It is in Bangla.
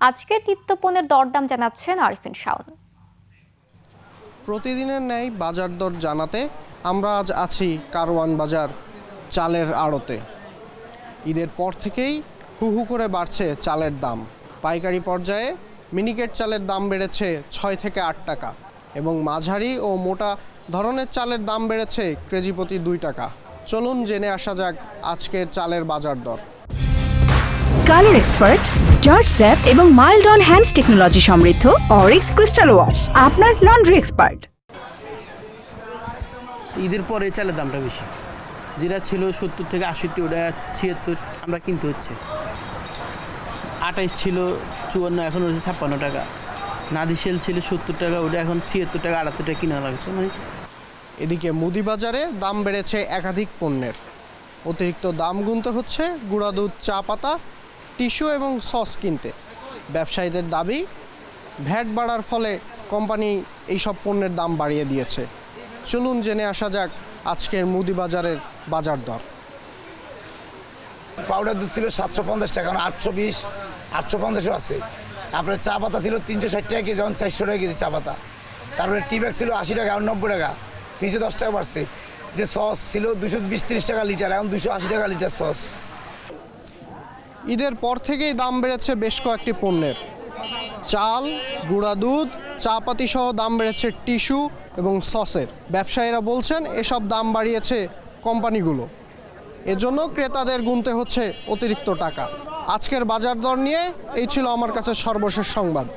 আজকের নিত্যপণ্যের দরদাম জানাচ্ছেন আরিফিন শাওন। প্রতিদিনের ন্যায় বাজার দর জানাতে আমরা আজ আছি কারওয়ান বাজার চালের আড়তে। ঈদের পর থেকেই হু হু করে বাড়ছে চালের দাম। পাইকারি পর্যায়ে মিনিকেট চালের দাম বেড়েছে 6 থেকে 8 টাকা এবং মাঝারি ও মোটা ধরনের চালের দাম বেড়েছে কেজি প্রতি 2 টাকা। চলুন জেনে আসা যাক আজকের চালের বাজার দর। কালার এক্সপার্ট, জর্জ স্যাপ এবং মাইল্ড অন হ্যান্ডস টেকনোলজি সমৃদ্ধ অরিক্স ক্রিস্টাল ওয়াশ আপনার লন্ড্রি এক্সপার্ট। ঈদের পরে চালের দামটা বেশি, যেটা ছিল 70 থেকে 68, ওটা 76 আমরা কিনতে হচ্ছে। 28 ছিল 54, এখন হচ্ছে 56 টাকা। নাদিশেল ছিল 70 টাকা, ওটা এখন 76 টাকা 78 টাকা কিনা লাগছে। এদিকে মুদি বাজারে দাম বেড়েছে একাধিক পণ্যের। অতিরিক্ত দাম গুনতে হচ্ছে গুঁড়া দুধ, চা পাতা, টিস্যু এবং সস কিনতে। ব্যবসায়ীদের দাবি, ভ্যাট বাড়ার ফলে কোম্পানি এইসব পণ্যের দাম বাড়িয়ে দিয়েছে। চলুন জেনে আসা যাক আজকের মুদি বাজারের বাজার দর। পাউডার দুধ ছিল 750 টাকা, এখন 820, 850ও আছে। তারপরে চা পাতা ছিল 360 টাকা কেজি, এখন 400 টাকা কেজি চা পাতা। তারপরে টি ব্যাগ ছিল 80 টাকা, এখন 90 টাকা, নিচে 10 টাকা বাড়ছে। যে সস ছিল 220-30 টাকা লিটার, এখন 280 টাকা লিটার সস। ঈদের পর থেকেই দাম বেড়েছে বেশ কয়েকটি পণ্যের। চাল, গুঁড়া দুধ, চা পাতি সহ দাম বেড়েছে টিস্যু এবং সসের। ব্যবসায়ীরা বলছেন এসব দাম বাড়িয়েছে কোম্পানিগুলো, এজন্য ক্রেতাদের গুনতে হচ্ছে অতিরিক্ত টাকা। আজকের বাজার দর নিয়ে এই ছিল আমার কাছে সর্বশেষ সংবাদ।